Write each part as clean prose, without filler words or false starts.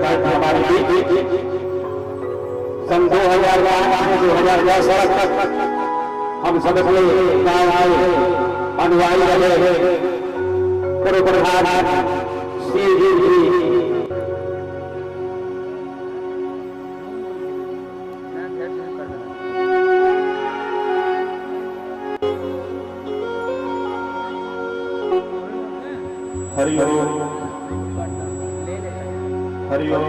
तक हमारे बीच सन 2008 से 2010 तक हम सब अपने गाँव आए अनुयायी रहे पूर्व प्रधान श्री जी हरि ओम हरि ओम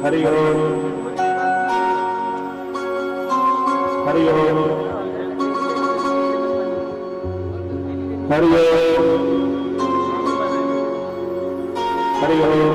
हरि ओम हरि ओम हरि ओम हरि ओम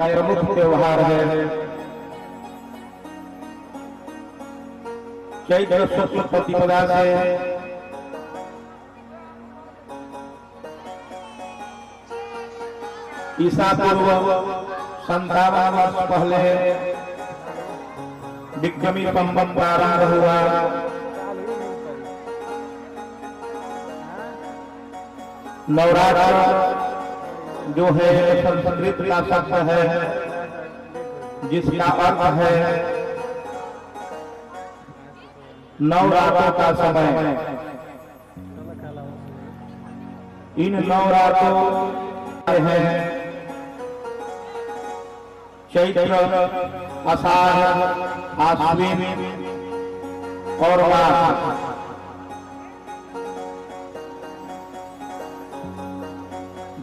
प्रमुख त्योहार है चैत्र शुक्ल प्रतिपदा से ईसा पूर्व 57 वर्ष पहले विक्रमी पंबम प्रारंभ हुआ। नवरात्र जो है संस्कृत का शब्द है जिसका अर्थ है नवरात्रों का समय। इन नवरात्रों है चैत्र, आषाढ़, आश्विन और माघ।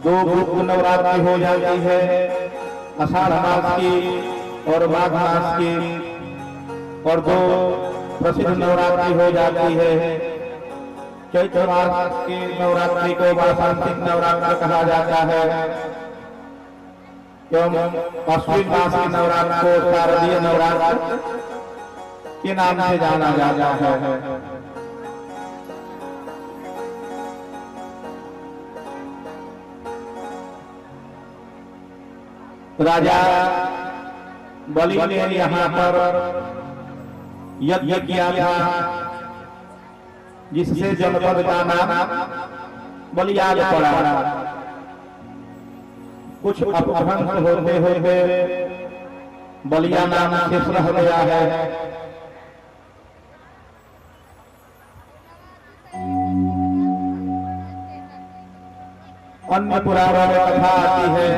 दो ग्रुप नवरात्रि हो जाती है, आषाढ़ मास की और माघ मास की, और दो प्रसिद्ध नवरात्रि हो जाती है। चैत्र मास की नवरात्रि को वासंतिक नवरात्र कहा जाता है एवं अश्विन मास की नवरात्र को शारदीय नवरात्र के नाम से जाना जाता है। राजा बलि ने यहाँ पर यज्ञ किया था जिससे जनपद का नाम बलियाल पड़ा। कुछ अपभ्रंश होते हुए बलिया नाम शेष रह गया है। अन्य पुराणों में कथा आती है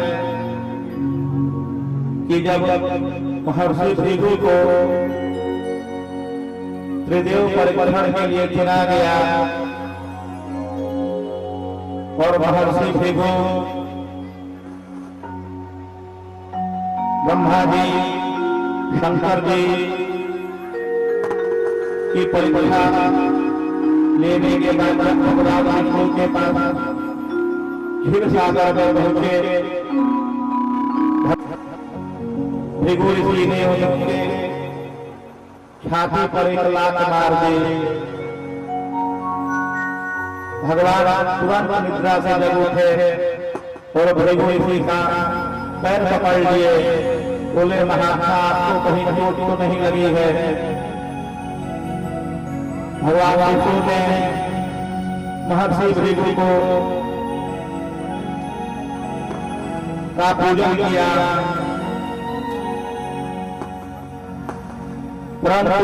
कि जब महर्षि भृगु को त्रिदेव परीक्षण के लिए चुना गया और महर्षि भृगु ब्रह्मा जी, शंकर जी की परीक्षा लेने के बाद भगवान विष्णु के पास क्षीर सागर में पहुंचे। भृगु ऋषि ने उनके छाती पर एक लात मार दी। भगवान तुरंत निद्रा से जग उठे और भृगु ऋषि का पैर पकड़ लिए। बोले, महात्मा, आपको कहीं चोट तो नहीं लगी है? भगवान विष्णु ने महर्षि भृगु को का पूजन किया, परंतु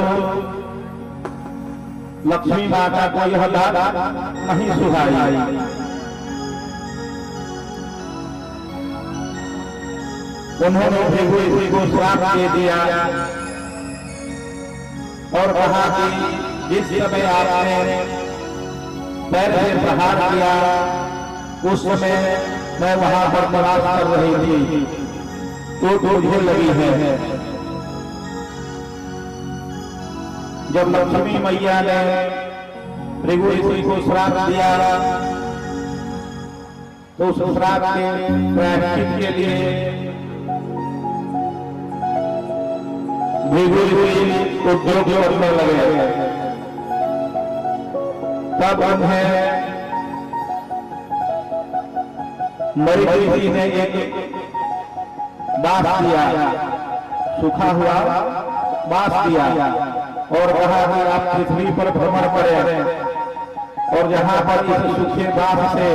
लक्ष्मी माता को यह बात नहीं सुहाई। उन्होंने भृगु ऋषि को श्राप दे दिया और कहा कि जिस समय आपने पैर से प्रहार किया उस समय मैं वहां पर निवास कर रही थी, चोट मुझे लगी है। जब लक्ष्मी मैया ने भृगु ऋषि को श्राप दिया तो उस श्राप के प्रायश्चित के लिए भृगु ऋषि उद्योग करने लगे। तब उन्हें मरीचि ऋषि ने एक बांस दिया, सूखा हुआ बांस दिया और कहा कि आप पृथ्वी पर भ्रमण करें और जहां पर इस सूखे बांस से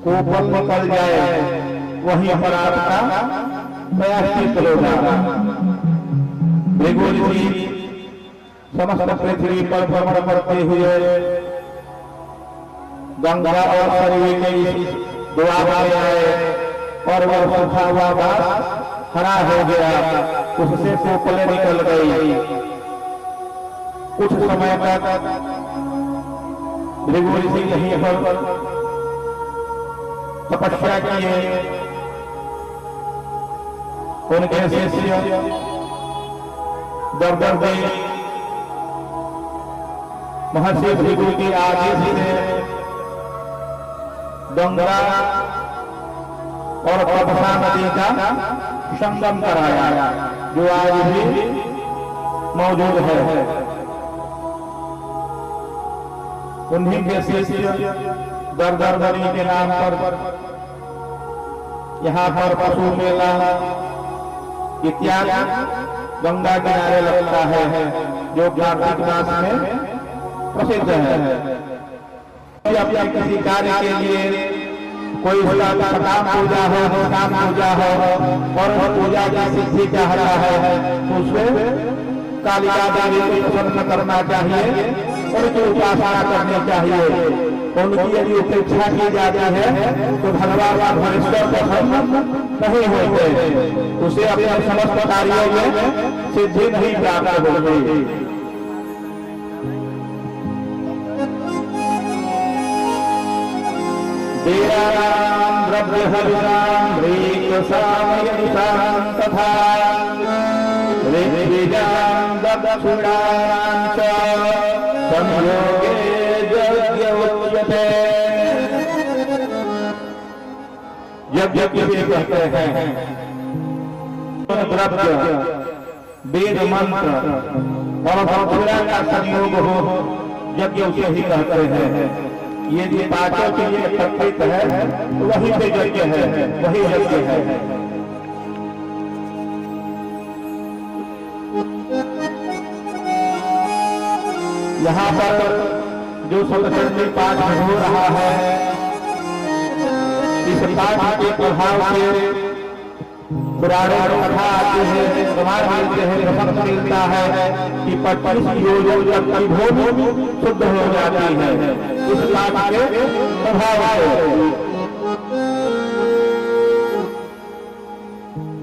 कोपल निकल जाए वहीं पर आपका प्रायश्चित होगा। भृगु ऋषि समस्त पृथ्वी पर भ्रमण करते हुए गंगा और सरयू के द्वार में आए और वह सूखा हुआ बांस हरा हो गया, उससे कोपलें निकल गई। कुछ समय तक भृगु ऋषि यहीं पर तपस्या किए। उनके शिष्य दर महर्षि भृगु के आदेश से गंगा और तपसा नदी का संगम कराया, जो आज भी मौजूद है। उन्हीं के शिष्य दरदरी के नाम पर यहाँ पर पशु मेला इत्यादि गंगा किनारे लगता है, जो कार्तिक मास में प्रसिद्ध है। अपने किसी कार्य के लिए कोई सकाम पूजा हो, निष्काम पूजा हो और पूजा की सिद्धि चाहता है तो उसमें कालिका देवी को प्रसन्न करना चाहिए और उनकी उपासना करनी चाहिए। उनकी यदि उपेक्षा की जाती है तो भगवान भरेश्वर प्रसन्न नहीं होते, उसे अपने समस्त कार्यों में सिद्धि नहीं प्राप्त होगी। देवानां द्रव्य हरिणां ह्रीकसामयनिशां तथा ऋग्विजां दक्षिणानां च संयोगे यज्ञ उच्यते। यज्ञ किसे कहते हैं? द्रव्य, वेद मंत्र और दक्षिणा का संयोग हो, यज्ञ उसे ही कहते हैं। ये जो पांचों के लिए एकत्रित है वही पे यज्ञ है, वही यज्ञ है। यहाँ पर जो सतचंडी पाठ हो रहा है, इस पाठ के प्रभाव से पुराणों में कथा आती है, प्रमाण मिलते हैं, प्रसंग मिलता है कि 25 योजन तक की भूमि शुद्ध हो जाती है इस पाठ के प्रभाव से।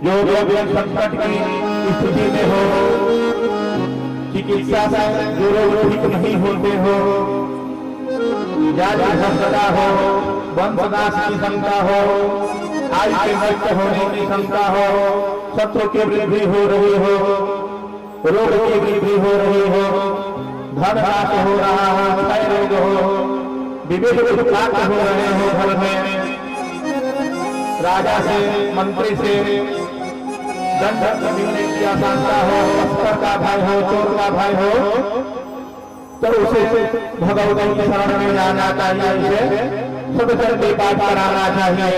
जो व्यक्ति संकट की स्थिति में हो, चिकित्सा से जो रोग ठीक नहीं होते हो, जाति भ्रष्टता हो, वंशनाश की शंका हो, आयु के नष्ट होने की शंका हो, शत्रु की वृद्धि हो रही हो, रोग की वृद्धि हो रही हो, धन नाश हो रहा हो, क्षय रोग हो, विवेक उत्पात हो रहे हो घर में, राजा से मंत्री से दंड मिलने की आशंका हो, अस्तर का भय हो, चोर का भय हो, तो उसे भगवती की शरण में जाना चाहिए, इसे सुबह के पाठ कराना चाहिए।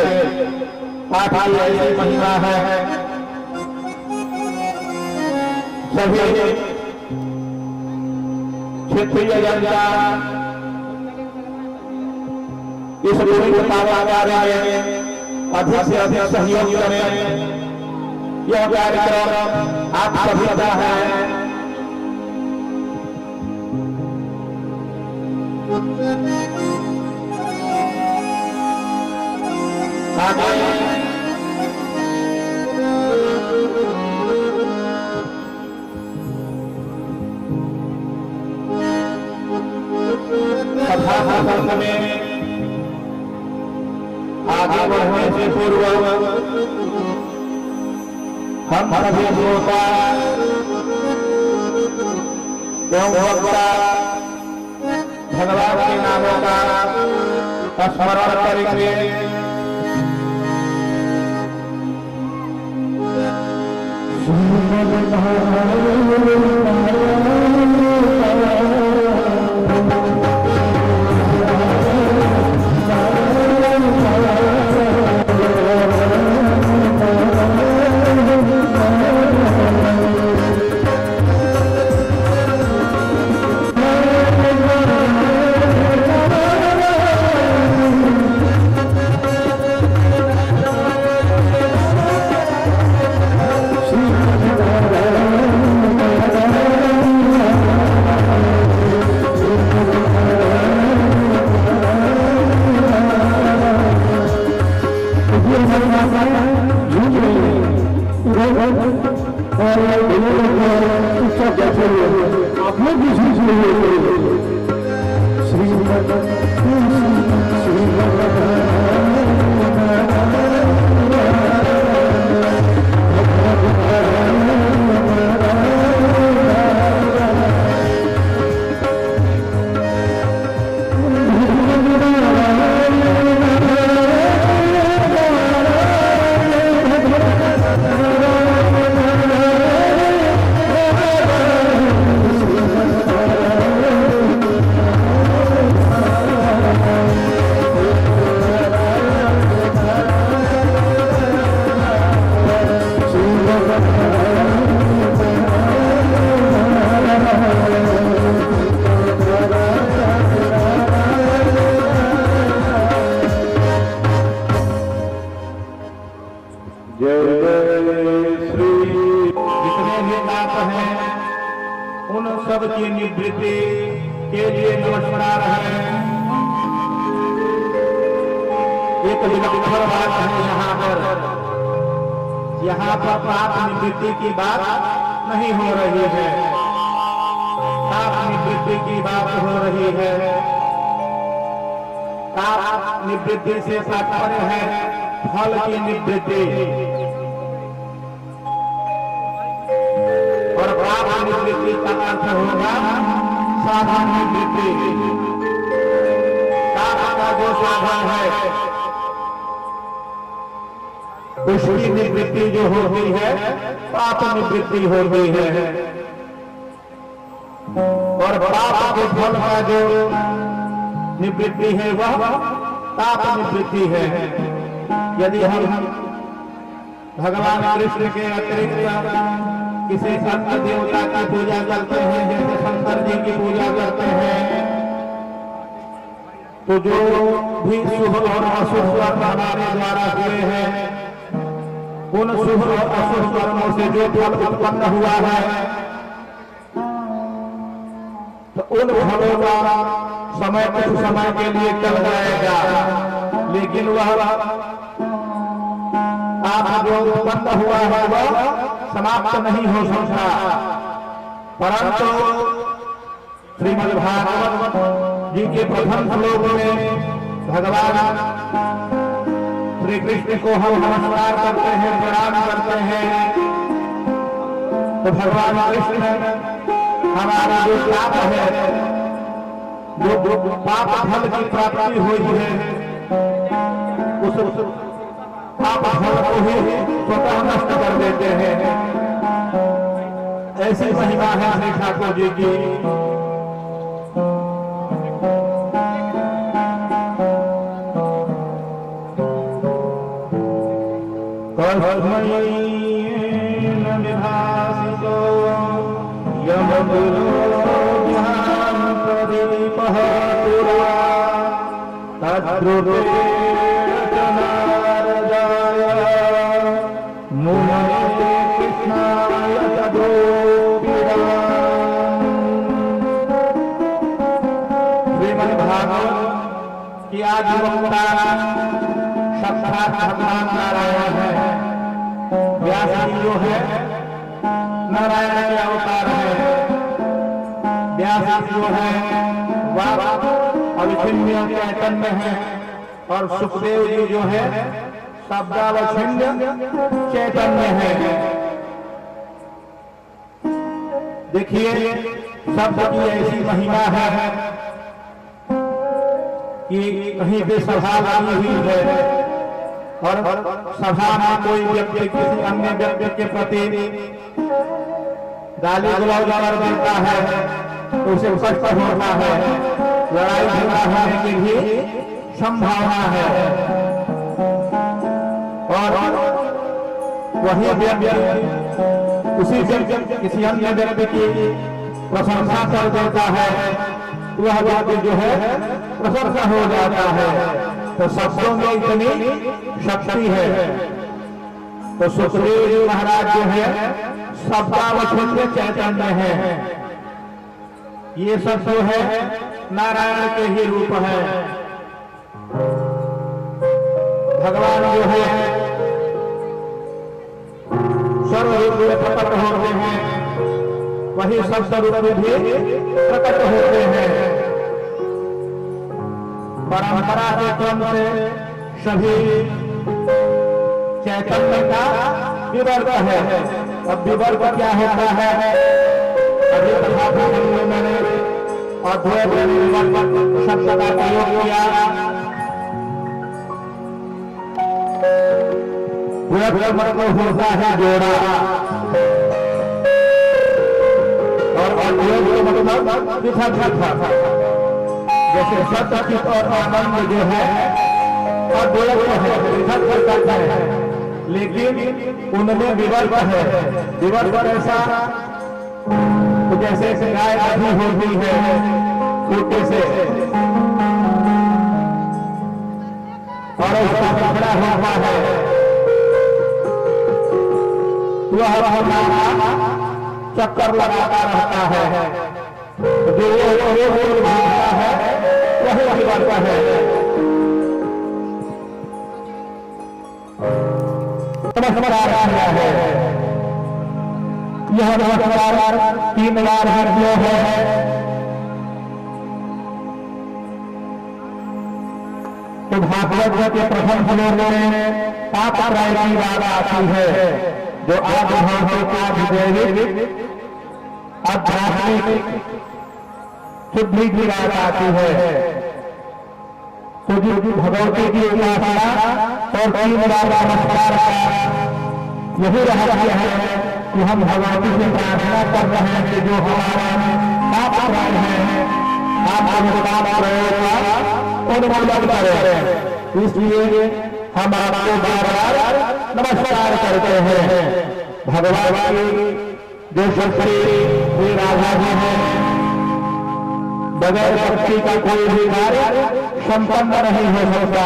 पाठ की ऐसी महिमा है, सभी क्षेत्रीय जनता इस पवित्र पावन कार्य में अधिक से अधिक सहयोग करें। यह कार्यक्रम आप सभी का है। कथा में आगे बढ़ने से पूर्व हम सभी श्रोता एवं वक्ता भगवान के नामों का स्मरण करेंगे। सब की निवृत्ति के लिए नमस्कार है। एक विलक्षण बात है यहाँ पर पाप निवृत्ति की बात नहीं हो रही है, पाप निवृत्ति की बात हो रही है। पाप निवृत्ति से तात्पर्य है फल की निवृत्ति, और पाप निवृत्ति का अर्थ होगा साधन निवृत्ति। पाप का जो साधन है उसकी निवृत्ति जो होती है पाप निवृत्ति होती है, और पाप के फल का जो निवृत्ति है वह पाप निवृत्ति है। यदि हम भगवान कृष्ण के अतिरिक्त किसी अन्य देवता की पूजा करते हैं, जैसे शंकर जी की पूजा करते हैं, तो जो भी शुभ और अशुभ कर्म हमारे द्वारा हुए हैं, उन शुभ और अशुभ कर्मों से जो फल उत्पन्न हुआ है, तो उन फलों का समय कुछ समय के लिए चल जाएगा, लेकिन वह पाप जो उत्पन्न हुआ है वह समाप्त नहीं हो सकता, परंतु श्रीमद् भागवत जी के प्रथम श्लोक में भगवान श्री कृष्ण को हम नमस्कार करते हैं, प्रणाम करते हैं। तो भगवान कृष्ण हमारा जो पाप है, जो पाप फल की प्राप्ति हुई है, उस पाप फल को ही स्वतः नष्ट कर देते हैं। ऐसी महिमा है श्री ठाकुर जी की। कि आज वक्ता साक्षात भगवान नारायण है। व्यास जी जो है नारायण के अवतार है। व्यास जी जो है वह अविच्छिन्न चैतन्य है और सुखदेव जी जो है शब्दावच्छिन्न चैतन्य है। देखिए शब्द की ऐसी महिमा है कि कहीं पे सभा लगी हुई है और सभा में कोई व्यक्ति किसी अन्य व्यक्ति के प्रति गाली गलौज कर देता है तो उसे कष्ट होता है, लड़ाई झगड़ा होने की भी संभावना है। और वही व्यक्ति उसी व्यक्ति किसी अन्य व्यक्ति की प्रशंसा कर देता है, वह व्यक्ति जो है प्रसन्न हो जाता है। तो शब्दों में इतनी शक्ति है। तो सुखदेव जी महाराज जो है शब्दावच्छिन्न चैतन्य है। ये सब जो है नारायण के ही रूप है। भगवान जो है सर्व रूप में प्रकट होते हैं, वही शब्द रूप में भी प्रकट होते हैं। परंपरा के क्रम से सभी चैतन्य का विवर्त है। अब विवर्त क्या होता है? अभी तथा मैंने अद्वैत शब्द का प्रयोग किया। मतलब होता है जोड़ा और अद्वैत का मतलब पृथक। जैसे सत्य चित और आनंद जो है अद्वैत है, पृथक करता है, लेकिन उनमें विवर्त है। विवर्त ऐसा तो जैसे गाय आधी होती है खूटे से और उसका कपड़ा होता है, वह चक्कर लगाता रहता है। जो भागता है वही विवर्त है। नमस्कार है यह नमस्कार 3 बार है। तो भागवत के प्रथम श्लोक में पाप त्रय की बात आती है, जो आदि भौतिक आध्यात्मिक शुद्धि की बात आती है। तो जो भगवती की उपासना और 3 बार नमस्कार का यही रहस्य है कि हम भगवती से प्रार्थना कर रहे हैं कि जो हमारा पाप त्रय है आप पाप त्रय का उन्मूलन करें। इसलिए हम आपको बार-बार नमस्कार करते हैं। भगवान की जो शक्ति श्री राधा जी है, बगैर शक्ति का कोई भी कार्य संपन्न नहीं हो सकता।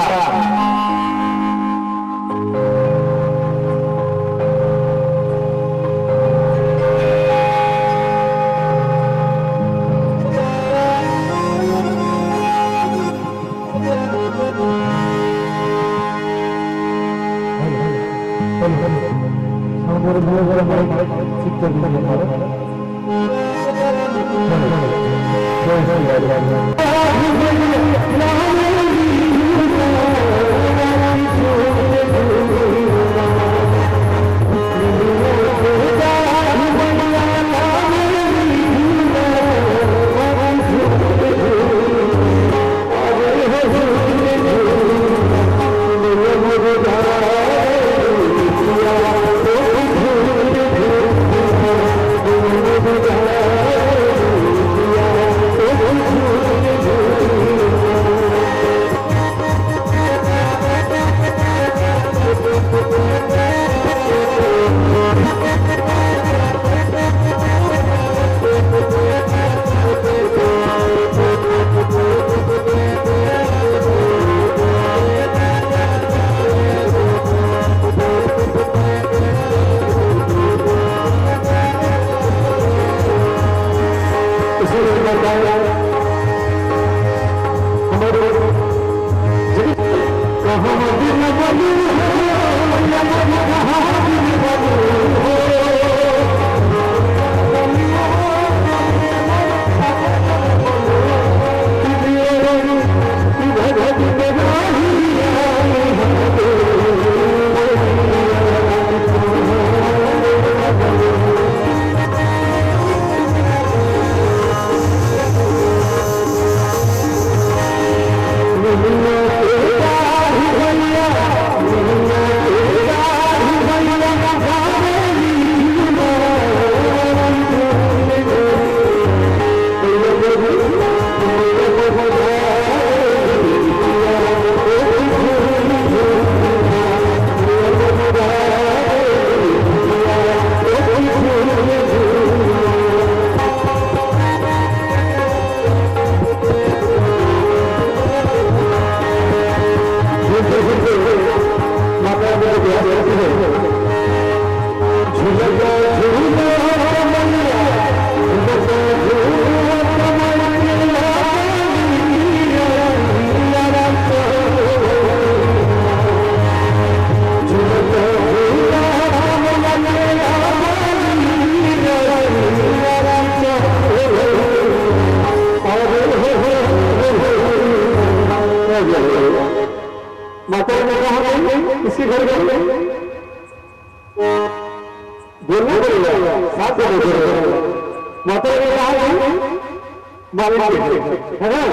আমাদের ভালো ভালো মাইক শিখতে দিতে পারো माता ने कहा इसके घर गए बोलना पड़ेगा साथ में बोलेगा माता ने कहा है ना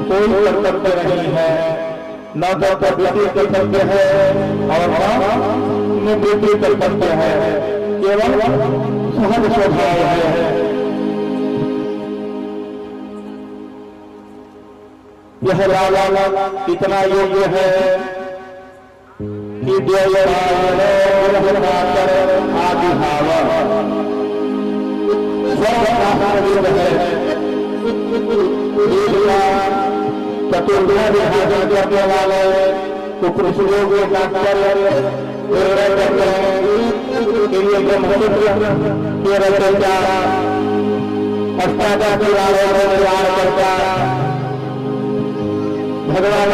कोई कर्तव्य नहीं है, न तो प्रवृत्ति कर्तव्य है और न निवृत्ति कर्तव्य है, केवल सहज स्वभाव है। यह लाला इतना योग्य है कि आदि भाव चतुर्भुज विभाजन करने वाले उपनिषदों के तात्पर्य करते हैं कि ये ब्रह्मसूत्र के रचयिता अष्टादश वाले तैयार करता भगवान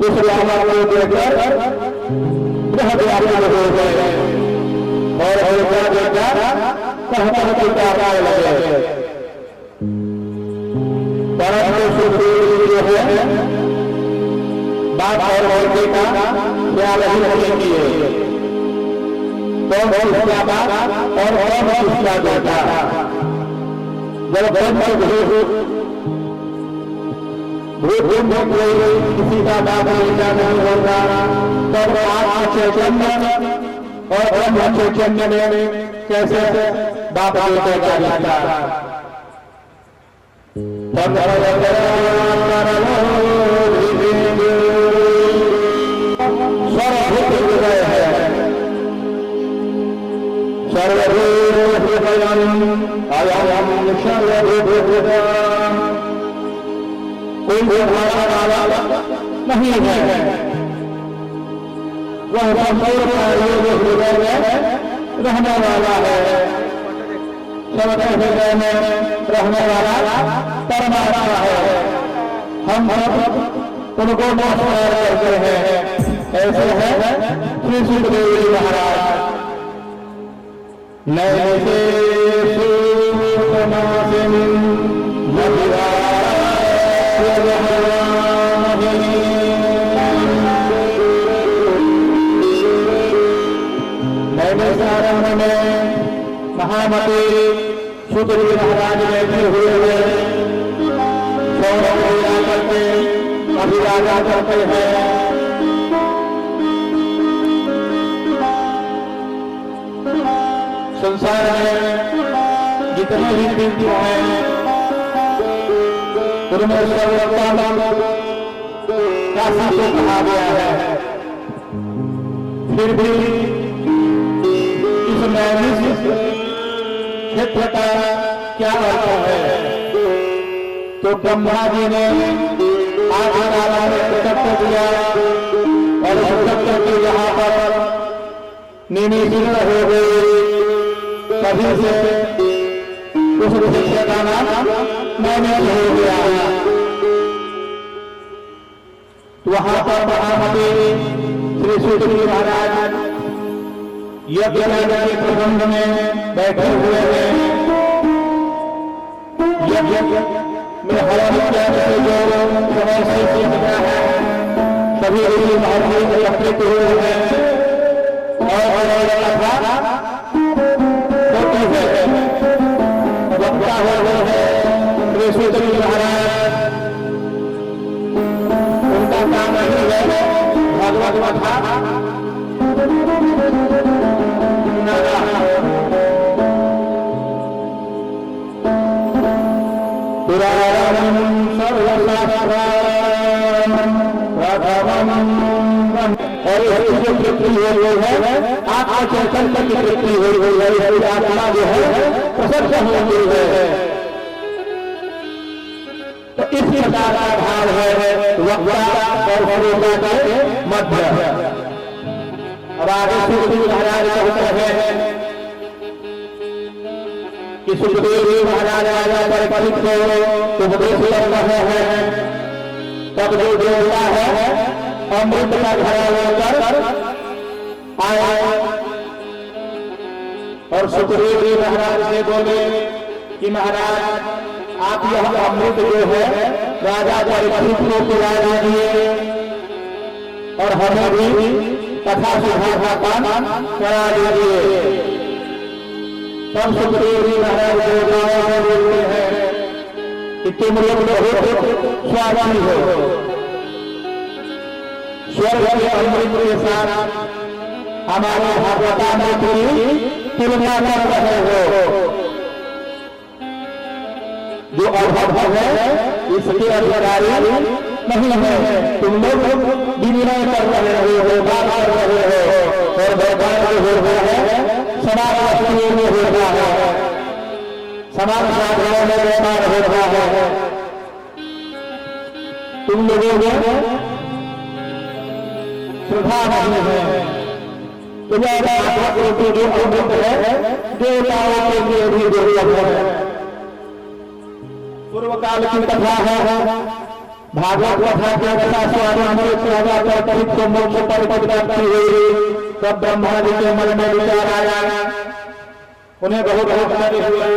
उस रामा को देखकर ग्रह व्यापक हो गए और ऐसा देखा कहता है लगे। परंतु जो है बात और औरते का ख्याल नहीं किए तो उसका बात और उसका बेटा जब भूत कोई किसी का बाप बेटा नहीं होगा तब चैतन्य और ब्रह्म चैतन्य में कैसे बाप बेटे का रिश्ता कोई नहीं है, वह हृदय में रहने वाला है, सबके हृदय में रहने वाला परमात्मा है। हम उनको नमस्कार करते हैं। ऐसे है श्री सुखदेव महाराज नैसे में महामती सुखदेव महाराज बैठे हुए करके अभिवादन करते हैं। संसार में जितने भी व्यक्ति हैं उनमें सर्वोत्तम काशी को कहा गया है, फिर भी नैमिष क्षेत्र का क्या अर्थ है? तो ब्रह्मा जी ने आदि काल में उत्तर दिया और उत्तर के यहाँ पर निमिषीर्ण हो गए। तभी से उस क्षेत्र का नाम नैमिष हो गया। वहां पर महामती श्री सुखदेव महाराज यज्ञ के प्रबंध में बैठे हुए हैं। यज्ञ में हवन से जो समय से सीखना है सभी महामती एकत्रित हुए हैं और कथा होती है। वक्ता हुए हैं श्री सुखदेव महाराज। उनका काम नहीं है भागवत कथा और जो तृप्ति हो गई है आत्मा चैतन्य की तृप्ति हो गई है। आत्मा जो है प्रसन्न हो गई है। तो इस प्रकार का भाव है वक्ता और श्रोता के मध्य। अब आगे सुखदेव महाराज कहते हैं कि सुखदेव जी महाराज राजा परीक्षित को उपदेश कर रहे हैं। तब जो देवता है अमृत का घड़ा लेकर आए और सुखदेव जी महाराज से बोले कि महाराज आप यह अमृत जो है राजा परीक्षित को पिला दीजिए और हमें भी कथा सुधा का काम करा दीजिए। तब सुखदेव जी महाराज बोलते हैं कि तुम लोग बहुत स्वामी हो। स्वर्ग के अमृत के साथ हमारे भागवतामृत की तुलना कर रहे हो। जो अभाव है इसके अधिकारी नहीं है। तुम लोग विनिमय कर रहे हो, बात कर रहे हो और व्यापार हो रहा है, समाज वस्तुओं में हो रहा है, समाज साधनों में व्यापार हो रहा है। तुम लोगों में श्रद्धा नहीं है। तो जो अमृत है देवताओं के लिए भी दुर्लभ है। पूर्व काल की कथा है। भागवत कथा के कथा स्वामी अमृत राजा परीक्षित को मोक्ष पर प्राप्ति हुई। तब ब्रह्मा जी के मन में विचार आया। उन्हें बहुत बहुत कार्य हुआ।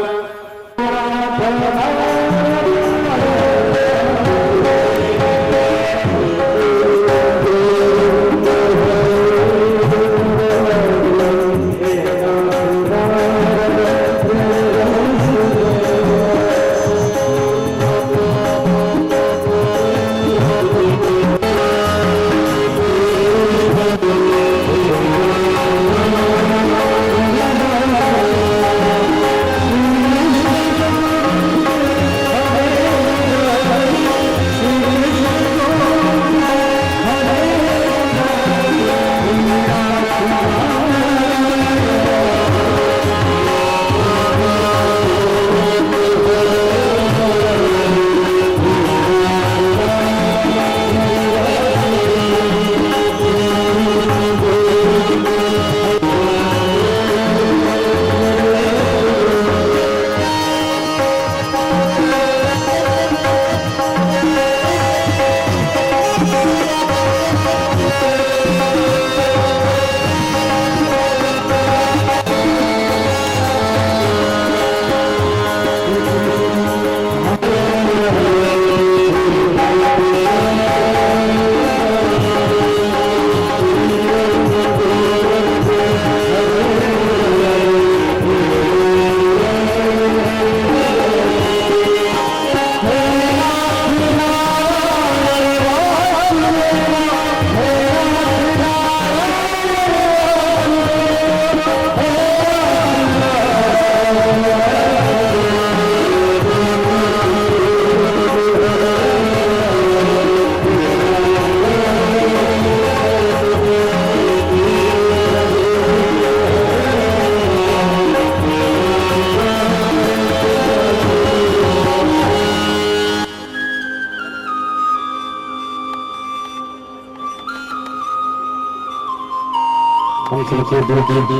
संसदीय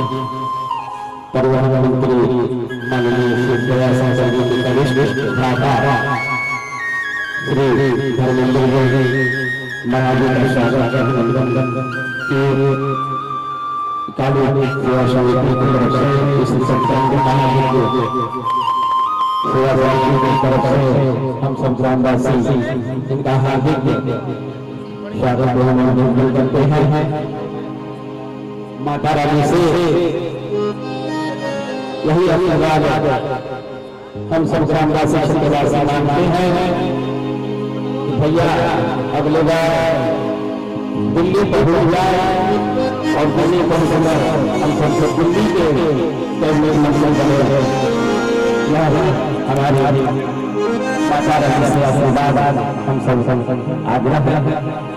परिवहन मंत्री माननीय श्री दयाशंकर जी के कनिष्ठ भ्राता श्री धर्मेंद्र जी महाराज का स्वागत अभिनंदन के काली सेवा समिति की तरफ से इस संस्थान के महाराज सेवा समिति की तरफ से हम सब ग्रामवासी इनका हार्दिक स्वागत अभिनंदन करते हैं। माता रानी से यही आशीर्वाद हम सब ग्रामवासी समुदाय मानते हैं कि भैया अगले बार दिल्ली पहुंच जाए और दिल्ली पहुंचकर हम सबको दिल्ली के कैबिनेट मंत्री बने हैं। यह हमारी माता रानी से आशीर्वाद हम सब आग्रह है।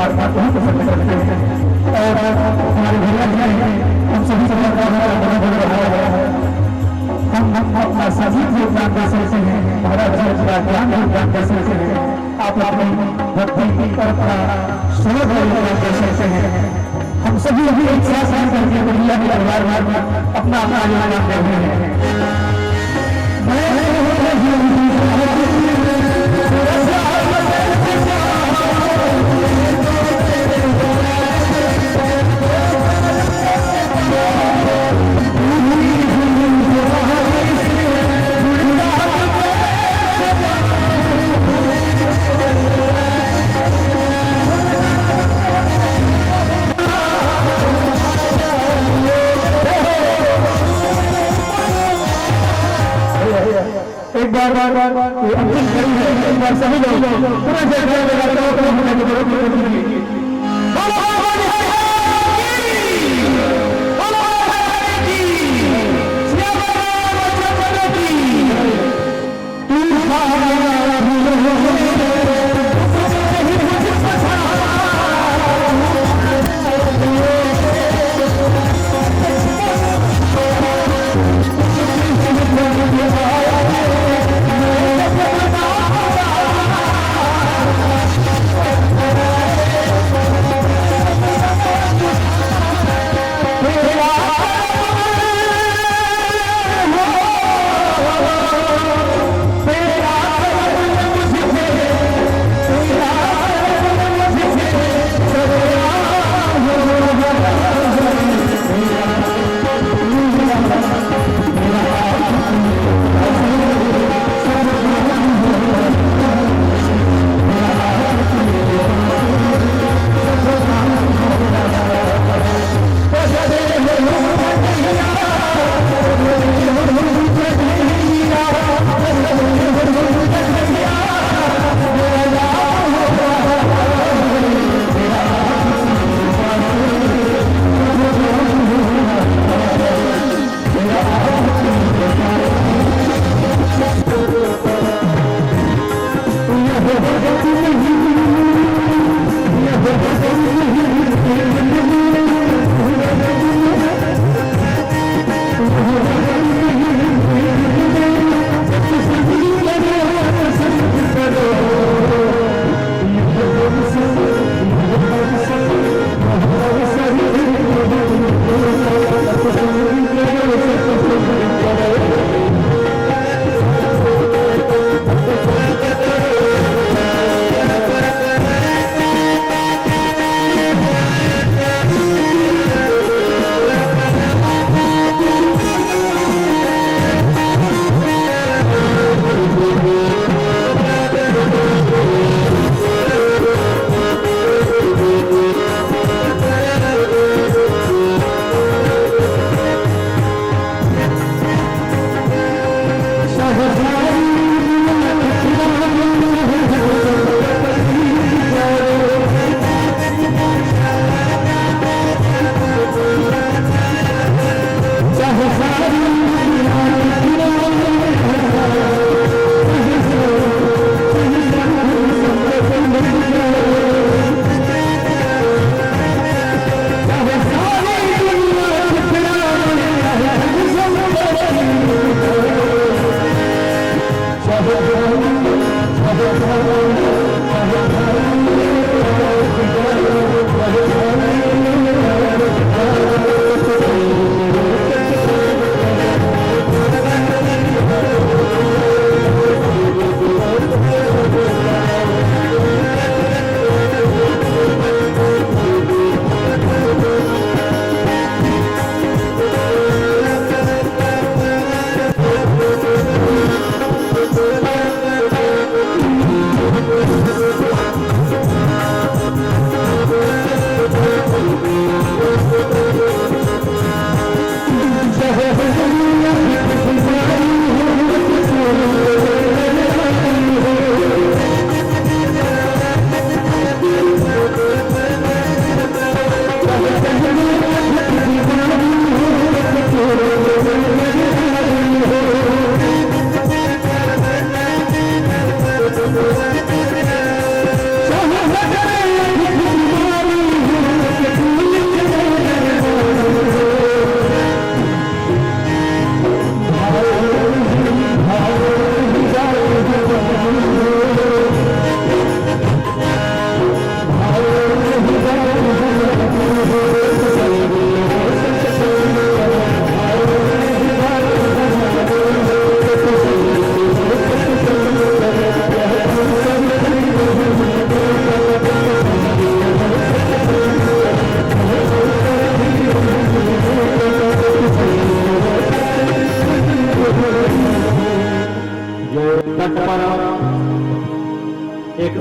परमात्मा को ही पसंद करते हैं और हमारे भैया जी हम सभी से हम अपना सभी योगदान दे सकते हैं, महाराज जी अपना ज्ञान योगदान दे सकते हैं, आप अपनी भक्ति और अपना श्रद्धा योगदान दे सकते हैं। हम सभी अभी एक साथ करके भैया के परिवार में अपना अपना योगदान दे रहे हैं। एक बार अंतिम कड़ी है, एक बार सभी लोग पूरा जय जय लगाते हो तो होने की जरूरत नहीं है।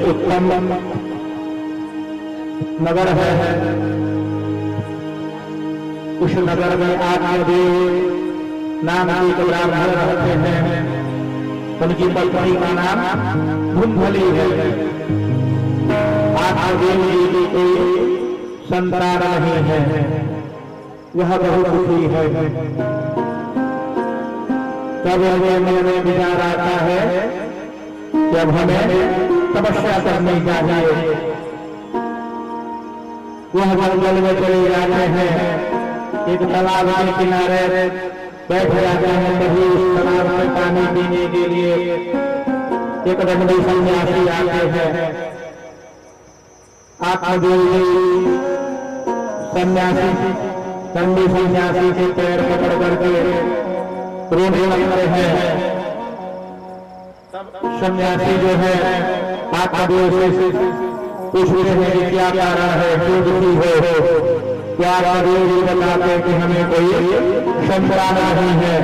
उत्तम नगर है। उस नगर में आत्मदेव नाम की एक ब्राह्मण रहते हैं। उनकी पत्नी का नाम धुंधली है। आत्मदेव जी की कोई संतान नहीं है। यह बहुत दुखी है। तब मन में विचार आता है कि अब हमें तपस्या करनी चाहिए। वह जंगल में चले जाते हैं। एक तालाब के किनारे बैठ जाते हैं। कभी उस तालाब में पानी पीने के लिए एक दंडी सन्यासी आते हैं। आत्मदेव जी सन्यासी दंडी सन्यासी के पैर पकड़ करके रोने लगते हैं। सन्यासी जो है आत्मदेव से पूछते हैं कि क्या कारण है, क्यों दुखी हो। क्या आत्मदेव जी बताते हैं कि हमें कोई संतान नहीं है।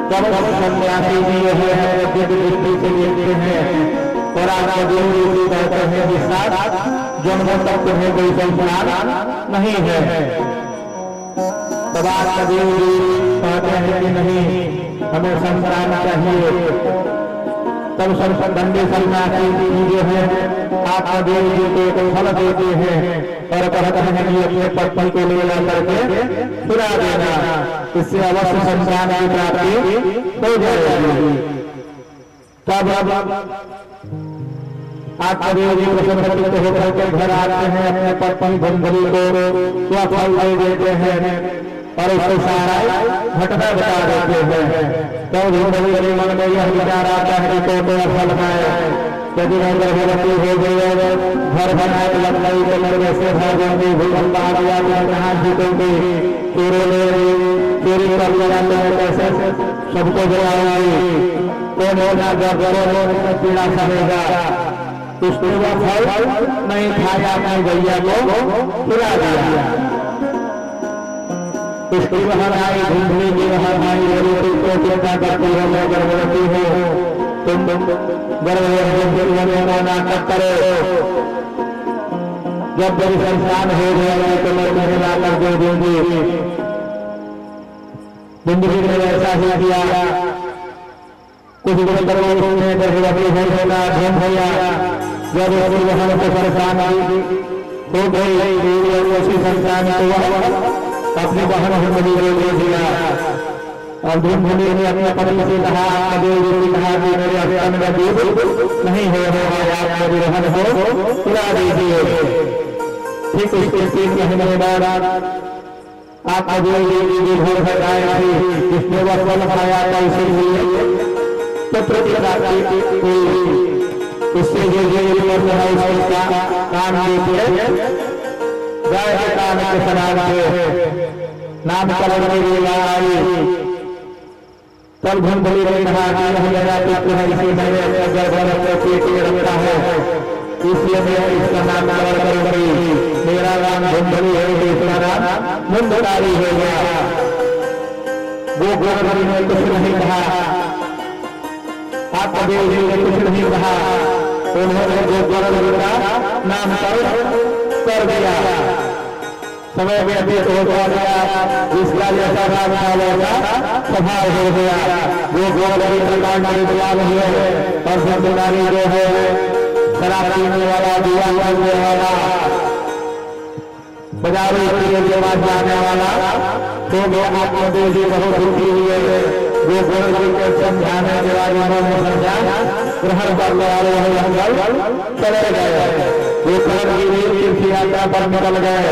तब सन्यासी जी जो है दृष्टि से देखते हैं और आत्मदेव जी कहते हैं कि साथ जन्म तक तुम्हें कोई संतान नहीं है। तब आत्मदेव जी कहते हैं कि नहीं, हमें संतान चाहिए। तब दंडी सन्यासी जी जो है आत्मदेव जी को एक फल देते हैं और कहते हैं कि अपने पत्नी को ले जाकर के खिला देना, इससे अवश्य संतान की प्राप्ति हो जाएगी। तब आत्मदेव जी प्रसन्नचित्त होकर के घर आते हैं। अपने पत्नी धुंधली को वह फल दे देते हैं और उसको सारा घटना बता देते हैं। तो धुंधली के मन में यह विचार आता है कि तो फल है, यदि मैं गर्भवती हो गई, घर बनाए लड़ाई के लड़के से भागेंगे, भूकंप आ गया तो कहाँ जीतेंगे, चोरी कर लगाते हैं, कैसे सबको गिराएंगे, कौन होगा गर्भवती पीड़ा सहेगा। उसने वह फल नहीं खाया, अपनी गैया को खिला दिया। उसकी बहन आई, धुंधली की बहन आई, तुमको चिंता करती हो, मैं गर्भवती हूँ, तुम गर्भवती नाटक करो, जब मेरी संतान हो जाएगी तो मैं तुम्हें लाकर दे दूंगी। धुंधली ने ऐसा ही किया। कुछ दिन पर उसने गर्भवती होना ढूंढ लिया। जब उसकी बहन को संतान हो गई, उसी संतान को अपनी बहन धुंधली को दे दिया। और धुंधली ने अपने पति से कहा, आत्मदेव जी ने कहा कि मेरे स्तन में दूध नहीं हो रहा है, आप मेरी बहन को खिला दीजिए। ठीक उसके 3 महीने बाद आत्मदेव जी की घर घर आई थी, जिसने वह फल खाया था, इसीलिए पुत्र की प्राप्ति हुई। उससे जो उसका काम देते गाय के कान के समान नामकरण के लिए आई। तब धुंधली ने कहा कि यह मेरा पुत्र है, इसे मैंने गर्भ पेट में रखा है, इसलिए मैं इसका नामकरण करूंगी। मेरा नाम धुंधली है, इसका नाम धुंधकारी हो गया। वो गर्भवती ने कुछ नहीं कहा, आत्मदेव जी ने कुछ नहीं कहा। उन्होंने जो गर्भवती का नामकरण कर दिया। समय व्यतीत होता गया, जिसका जैसा नाम का स्वभाव हो गया। वो गोलरी प्रकांड विद्वान हुए और धुंधकारी जो है शराब पीने वाला, दिया करने वाला, बाजारों के बाद जाने वाला, तो वो आत्मदेव जी बहुत दुखी हुए। वो गोलरी के समझाने के बाद उन्होंने समझा ग्रहण करने वाले चले गए। वो तीर्थ यात्रा पर निकल गए।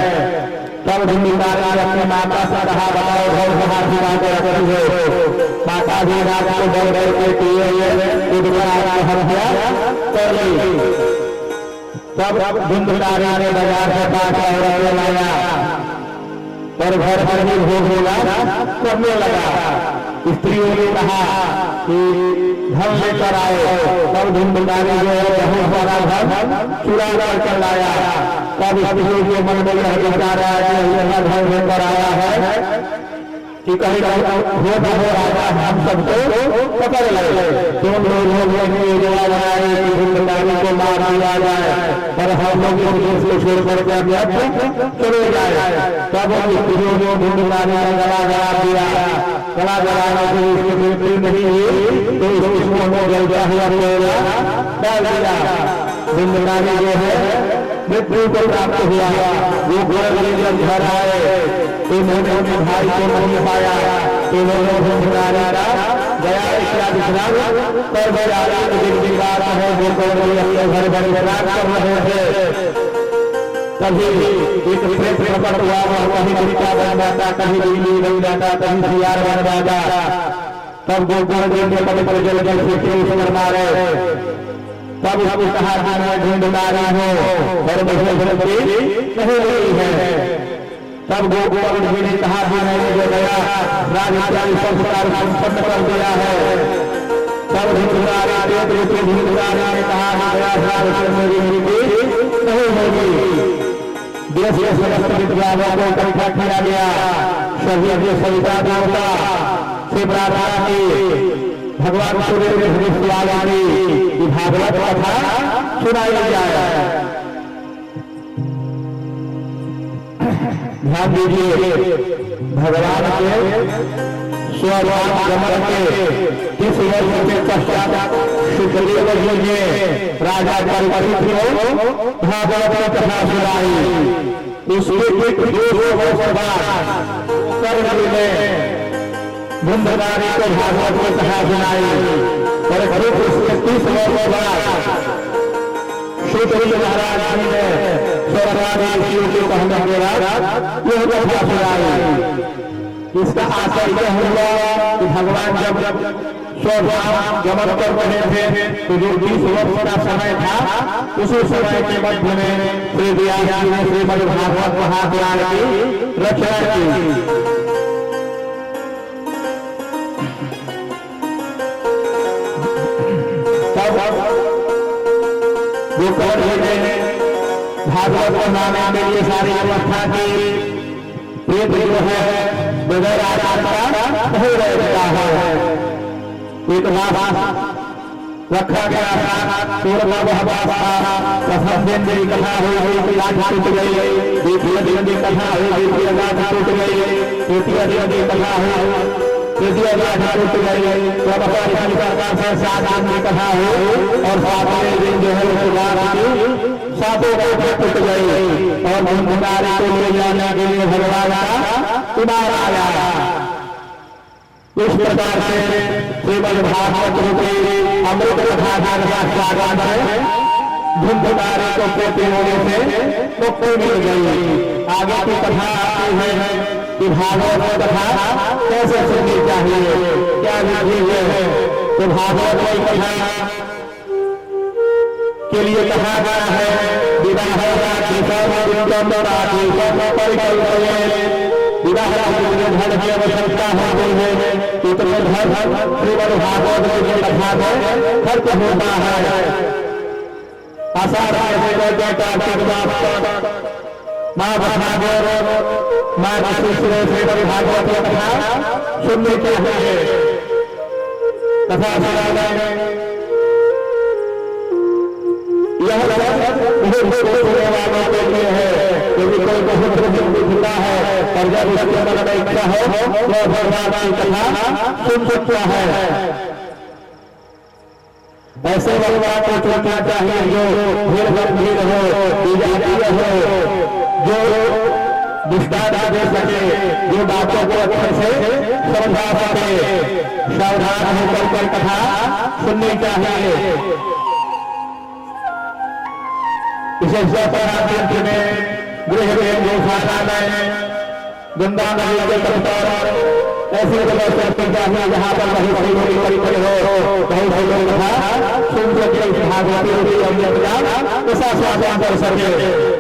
तब धुंधकारी ने अपनी माता से कहा, बताओ घर कहाँ खिला के रखी हो। माता जी रात को डर करके पिए हत्या कर ली। तब धुंधकारी ने बाजार से 5 औरतें लाया और घर पर ही भोग करने लगा। स्त्रियों ने कहा कि धन लेकर आए। तब धुंधकारी जो है बहुत बड़ा धन चुरा कर लाया। तब स्त्रियों के मन में यह विचार आया कि यह धन लेकर आया है कि कहीं हो राजा हम सबको पकड़ ले तुम लोग को मार दिया जाए और हम लोग को छोड़ करके चले जाए तब ढूंढदारी ने गला गला दिया गला गलाने से उसकी मृत्यु नहीं हुई तो उसको जल डाल दिया ढूंढदारी जो है मृत्यु को प्राप्त हुआ वो जब घर आए इन्होंने अपने भाई को नहीं पाया इन्होंने ढूंढदारी गया विश्राम पर दिन बात है वो अपने घर घर विश्राम कर रहे थे कभी एक प्रेत प्रकट हुआ और कहीं गीता बन जाता कहीं बिजली बन जाता कहीं सियार बन जाता तब गोकुल के पद पर जल जल से खेल मारे तब हम कहा कि मैं ढूंढदारी हूँ और नहीं रही है तब गोकुल जी ने कहा कि मैंने जो गया राजधानी संस्कार संपन्न कर दिया है तब ढूंढदारी ने कहा मेरी नहीं होगी देश के समस्त विद्वानों को इकट्ठा किया गया सभी सविता देवता से प्रार्थना की भगवान सूर्य की भागवत कथा सुनाई जाए ध्यान दीजिए भगवान के स्वगमन के 30 वर्ष के पश्चात सुखदेव जी ने राजा परीक्षित को भागवत कथा सुनाई उसके 200 वर्ष बाद कर्म ने ढूंढदारी को भागवत में कथा सुनाई और फिर उसके 30 वर्ष बाद सुखदेव महाराज जी ने स्वर्गवासी को कहने के बाद यह कथा सुनाई इसका आशय यह हुआ कि भगवान जब स्वधाम गमन कर रहे थे तो जो 20 वर्ष का समय था उसी समय के मध्य में श्री व्यास जी ने श्रीमद् भागवत महापुराण की रचना की गोकुल जी ने भागवत को मानने के लिए सारी व्यवस्था की प्रेत जो है बगैर आधार का नहीं रहता है एक रखा गया था प्रथम दिन की कथा हुई लाठ टूट गई द्वितीय दिन की कथा हुई लाठ टूट गई तृतीय दिन की कथा हुई तृतीय लाठ टूट गई प्रकार से 7 दिन की कथा हुई और 7वें दिन जो है सातों टूट गई और ढूंढदारी को ले जाने के लिए भगवान कुमार आया इस प्रकार से श्रीमद् भागवत रूपी अमृत कथा का स्वागत है ढूंढदारी को पोते होने से मुक्ति मिल गई आगे की कथा आती है कि भागवत कथा कैसे सुननी चाहिए क्या विधि है तो भागवत की कथा के लिए कहा गया है विवाह विवाह धन की आवश्यकता हो गई है इतने धन श्रीमद् भागवत की कथा में खर्च होता है आषाढ़ कार्तिक मास माँ भागवत माँ श्रीमद् भागवत की कथा सुननी चाहिए कथा सुनाने यह सुनने वालों के लिए है यदि कोई बहुत दिखता है और जब उसके मन में इच्छा हो तो भगवान की कथा सुन सकता है ऐसे भगवान को चुनना चाहिए जो भीड़ हो जो निष्ठा दे सके जो बातों को अच्छे से समझा सके सावधान होकर कथा सुननी चाहिए विशेष में गृह में गौशाला में गंगा नदी के तट पर ऐसे जगह चलते चाहिए जहाँ पर वही बड़ी हो बहुत लोग कथा सुन सके भागवती ऐसा स्वागत कर सके